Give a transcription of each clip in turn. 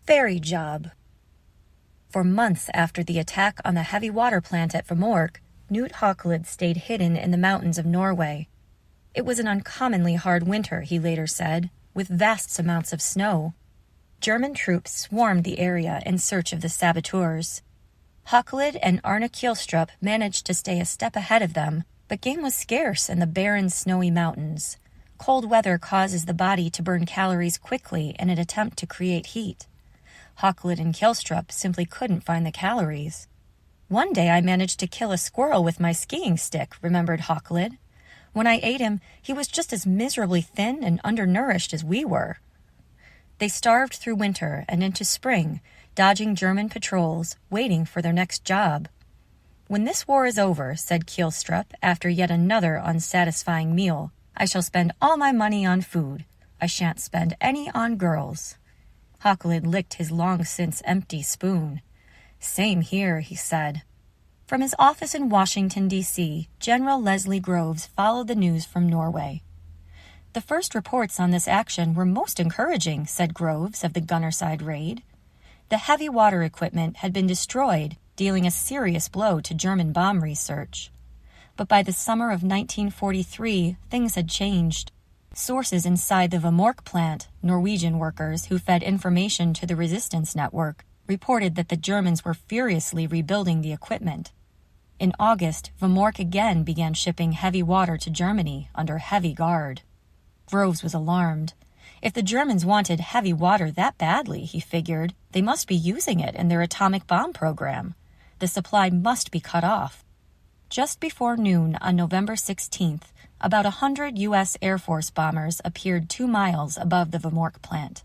Ferry job. For months after the attack on the heavy water plant at Vemork, Knut Haukelid stayed hidden in the mountains of Norway. It was an uncommonly hard winter, he later said, with vast amounts of snow. German troops swarmed the area in search of the saboteurs. Haukelid and Arne Kjellstrup managed to stay a step ahead of them, but game was scarce in the barren, snowy mountains. Cold weather causes the body to burn calories quickly in an attempt to create heat. Haukelid and Kjellstrup simply couldn't find the calories. "One day I managed to kill a squirrel with my skiing stick," remembered Haukelid. "When I ate him, he was just as miserably thin and undernourished as we were." They starved through winter and into spring, dodging German patrols, waiting for their next job. "When this war is over," said Kjellstrup after yet another unsatisfying meal, "I shall spend all my money on food. I shan't spend any on girls." Haukelid licked his long-since empty spoon. "Same here," he said. From his office in Washington, D.C., General Leslie Groves followed the news from Norway. "The first reports on this action were most encouraging," said Groves of the Gunnerside raid. The heavy water equipment had been destroyed, dealing a serious blow to German bomb research. But by the summer of 1943, things had changed. Sources inside the Vemork plant, Norwegian workers who fed information to the resistance network, reported that the Germans were furiously rebuilding the equipment. In August, Vemork again began shipping heavy water to Germany under heavy guard. Groves was alarmed. If the Germans wanted heavy water that badly, he figured, they must be using it in their atomic bomb program. The supply must be cut off. Just before noon on November 16th, about 100 U.S. Air Force bombers appeared 2 miles above the Vemork plant.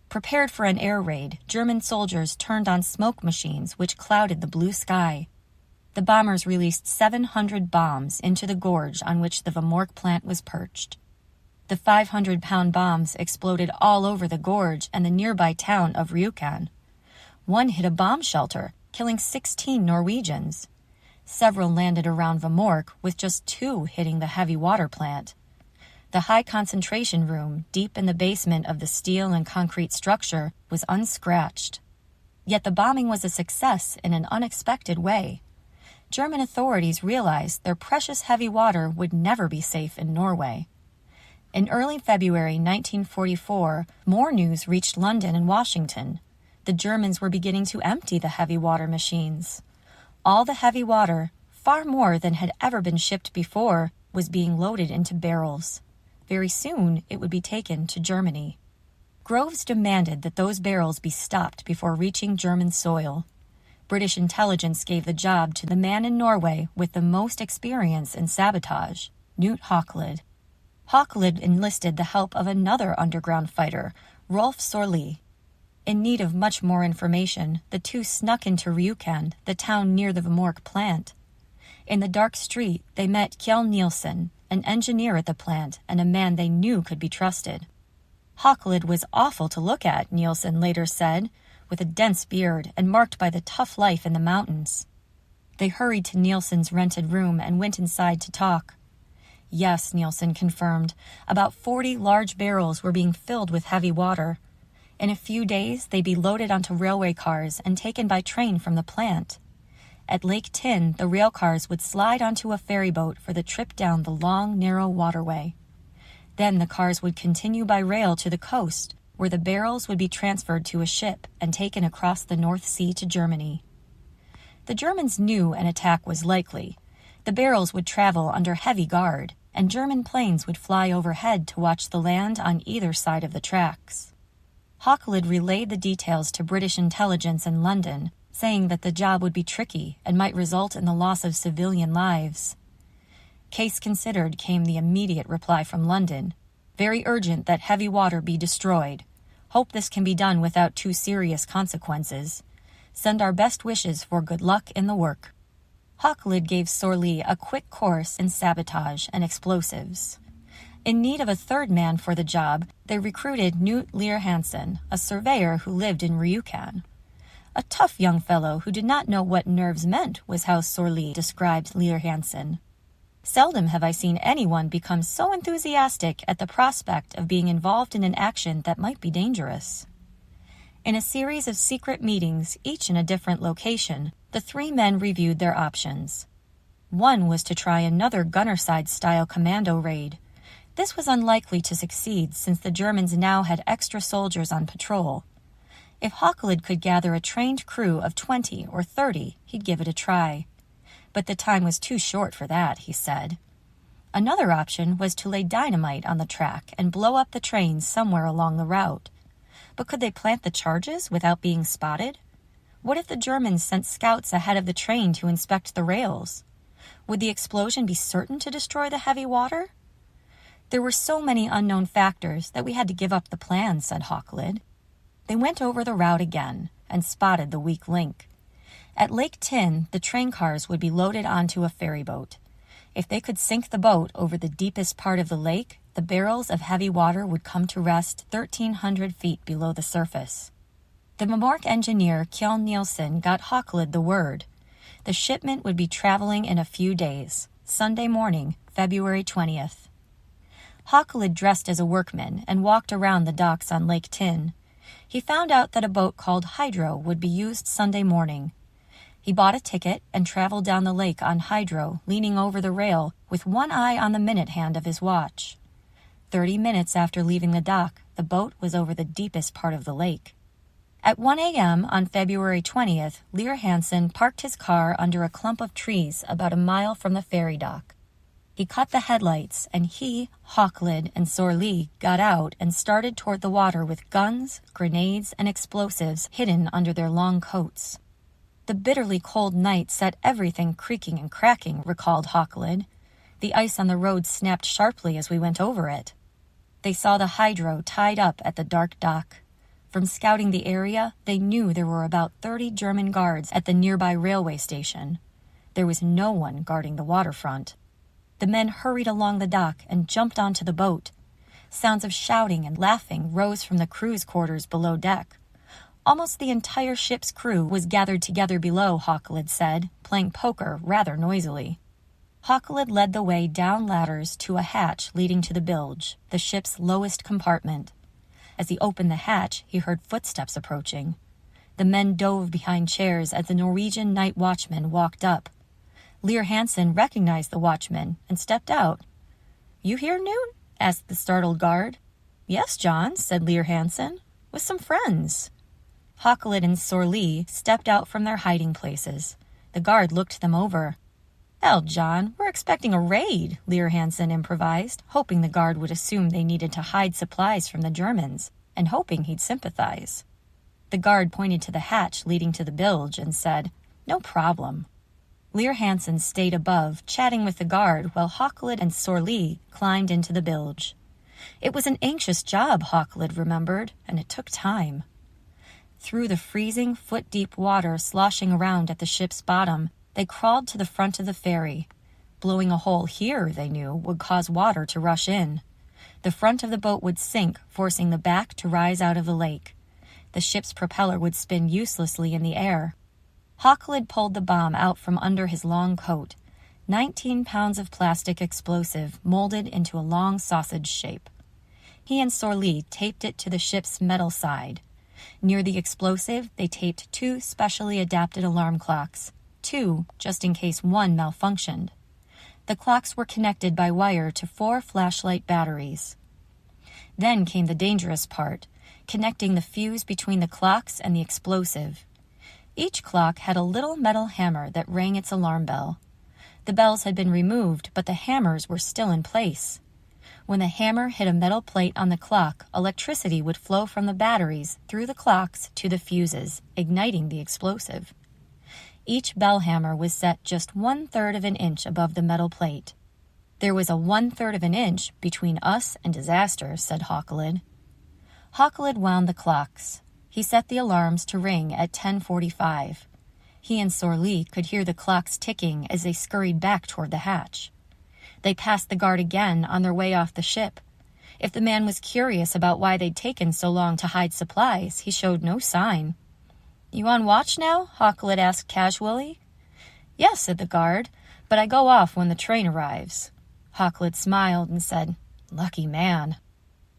Prepared for an air raid, German soldiers turned on smoke machines which clouded the blue sky. The bombers released 700 bombs into the gorge on which the Vemork plant was perched. The 500-pound bombs exploded all over the gorge and the nearby town of Rjukan. One hit a bomb shelter, killing 16 Norwegians. Several landed around Vemork, with just 2 hitting the heavy water plant. The high-concentration room, deep in the basement of the steel and concrete structure, was unscratched. Yet the bombing was a success in an unexpected way. German authorities realized their precious heavy water would never be safe in Norway. In early February 1944, more news reached London and Washington. The Germans were beginning to empty the heavy water machines. All the heavy water, far more than had ever been shipped before, was being loaded into barrels. Very soon, it would be taken to Germany. Groves demanded that those barrels be stopped before reaching German soil. British intelligence gave the job to the man in Norway with the most experience in sabotage, Knut Haukelid. Haukelid enlisted the help of another underground fighter, Rolf Sorli. In need of much more information, the two snuck into Rjukan, the town near the Vemork plant. In the dark street, they met Kjell Nielsen, an engineer at the plant and a man they knew could be trusted. Haukelid was awful to look at, Nielsen later said, with a dense beard and marked by the tough life in the mountains. They hurried to Nielsen's rented room and went inside to talk. Yes, Nielsen confirmed, about 40 large barrels were being filled with heavy water. In a few days, they'd be loaded onto railway cars and taken by train from the plant. At Lake Tinn, the rail cars would slide onto a ferry boat for the trip down the long, narrow waterway. Then the cars would continue by rail to the coast, where the barrels would be transferred to a ship and taken across the North Sea to Germany. The Germans knew an attack was likely. The barrels would travel under heavy guard, and German planes would fly overhead to watch the land on either side of the tracks. Haukelid relayed the details to British intelligence in London, saying that the job would be tricky and might result in the loss of civilian lives. Case considered came the immediate reply from London. Very urgent that heavy water be destroyed. Hope this can be done without too serious consequences. Send our best wishes for good luck in the work. Haukelid gave Sorli a quick course in sabotage and explosives. In need of a third man for the job, they recruited Knut Lear Hansen, a surveyor who lived in Rjukan. A tough young fellow who did not know what nerves meant was how Sorli described Lear Hansen. Seldom have I seen anyone become so enthusiastic at the prospect of being involved in an action that might be dangerous. In a series of secret meetings, each in a different location, the three men reviewed their options. One was to try another Gunnerside-style commando raid. This was unlikely to succeed since the Germans now had extra soldiers on patrol. If Hawklid could gather a trained crew of 20 or 30, he'd give it a try. But the time was too short for that, he said. Another option was to lay dynamite on the track and blow up the trains somewhere along the route. But could they plant the charges without being spotted? What if the Germans sent scouts ahead of the train to inspect the rails? Would the explosion be certain to destroy the heavy water? There were so many unknown factors that we had to give up the plan, said Hawklid. They went over the route again and spotted the weak link. At Lake Tin, the train cars would be loaded onto a ferry boat. If they could sink the boat over the deepest part of the lake, the barrels of heavy water would come to rest 1,300 feet below the surface. The Mamork engineer Kjell Nielsen got Hawklid the word. The shipment would be traveling in a few days, Sunday morning, February 20th. Hawklid dressed as a workman and walked around the docks on Lake Tin. He found out that a boat called Hydro would be used Sunday morning. He bought a ticket and traveled down the lake on Hydro, leaning over the rail with one eye on the minute hand of his watch. 30 minutes after leaving the dock, the boat was over the deepest part of the lake. At 1 a.m. on February 20th, Lear Hansen parked his car under a clump of trees about a mile from the ferry dock. He cut the headlights, and he, Hawklid, and Sorlee got out and started toward the water with guns, grenades, and explosives hidden under their long coats. The bitterly cold night set everything creaking and cracking, recalled Hawklid. The ice on the road snapped sharply as we went over it. They saw the Hydro tied up at the dark dock. From scouting the area, they knew there were about 30 German guards at the nearby railway station. There was no one guarding the waterfront. The men hurried along the dock and jumped onto the boat. Sounds of shouting and laughing rose from the crew's quarters below deck. Almost the entire ship's crew was gathered together below, Hawklid said, playing poker rather noisily. Hawklid led the way down ladders to a hatch leading to the bilge, the ship's lowest compartment. As he opened the hatch, he heard footsteps approaching. The men dove behind chairs as the Norwegian night watchman walked up. Lear Hansen recognized the watchman and stepped out. "You here, Newt?" asked the startled guard. "Yes, John," said Lear Hansen, "with some friends." Hawklid and Sorlee stepped out from their hiding places. The guard looked them over. "Hell, John, we're expecting a raid," Lear Hansen improvised, hoping the guard would assume they needed to hide supplies from the Germans, and hoping he'd sympathize. The guard pointed to the hatch leading to the bilge and said, "No problem." Lear Hansen stayed above, chatting with the guard while Hawklid and Sorlee climbed into the bilge. It was an anxious job, Hawklid remembered, and it took time. Through the freezing, foot-deep water sloshing around at the ship's bottom, they crawled to the front of the ferry. Blowing a hole here, they knew, would cause water to rush in. The front of the boat would sink, forcing the back to rise out of the lake. The ship's propeller would spin uselessly in the air. Hawklid pulled the bomb out from under his long coat, 19 pounds of plastic explosive molded into a long sausage shape. He and Sorlee taped it to the ship's metal side. Near the explosive, they taped 2 specially adapted alarm clocks, 2 just in case one malfunctioned. The clocks were connected by wire to 4 flashlight batteries. Then came the dangerous part, connecting the fuse between the clocks and the explosive. Each clock had a little metal hammer that rang its alarm bell. The bells had been removed, but the hammers were still in place. When the hammer hit a metal plate on the clock, electricity would flow from the batteries through the clocks to the fuses, igniting the explosive. Each bell hammer was set just 1/3 of an inch above the metal plate. "There was a 1/3 of an inch between us and disaster," said Hawklid. Hawklid wound the clocks. He set the alarms to ring at 10:45. He and Sorlee could hear the clocks ticking as they scurried back toward the hatch. They passed the guard again on their way off the ship. If the man was curious about why they'd taken so long to hide supplies, he showed no sign. "You on watch now?" Hawklid asked casually. "Yes," said the guard, "but I go off when the train arrives." Hawklid smiled and said, "Lucky man."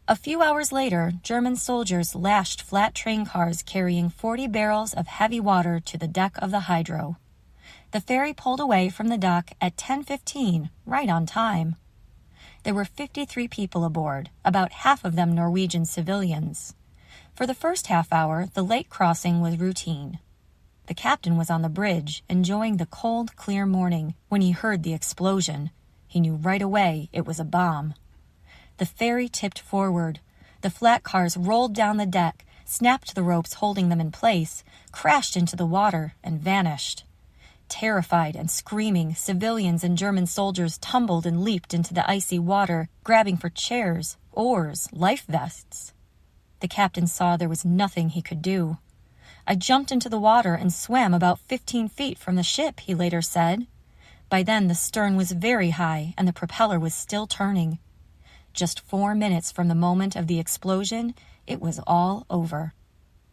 A few hours later, German soldiers lashed flat train cars carrying 40 barrels of heavy water to the deck of the Hydro. The ferry pulled away from the dock at 10:15, right on time. There were 53 people aboard, about half of them Norwegian civilians. For the first half hour, the lake crossing was routine. The captain was on the bridge, enjoying the cold, clear morning, when he heard the explosion. He knew right away it was a bomb. The ferry tipped forward. The flat cars rolled down the deck, snapped the ropes holding them in place, crashed into the water, and vanished. Terrified and screaming, civilians and German soldiers tumbled and leaped into the icy water, grabbing for chairs, oars, life vests. The captain saw there was nothing he could do. "I jumped into the water and swam about 15 feet from the ship," he later said. By then the stern was very high and the propeller was still turning. Just 4 minutes from the moment of the explosion, it was all over.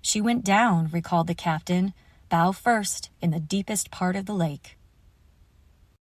"She went down," recalled the captain, "bow first, in the deepest part of the lake."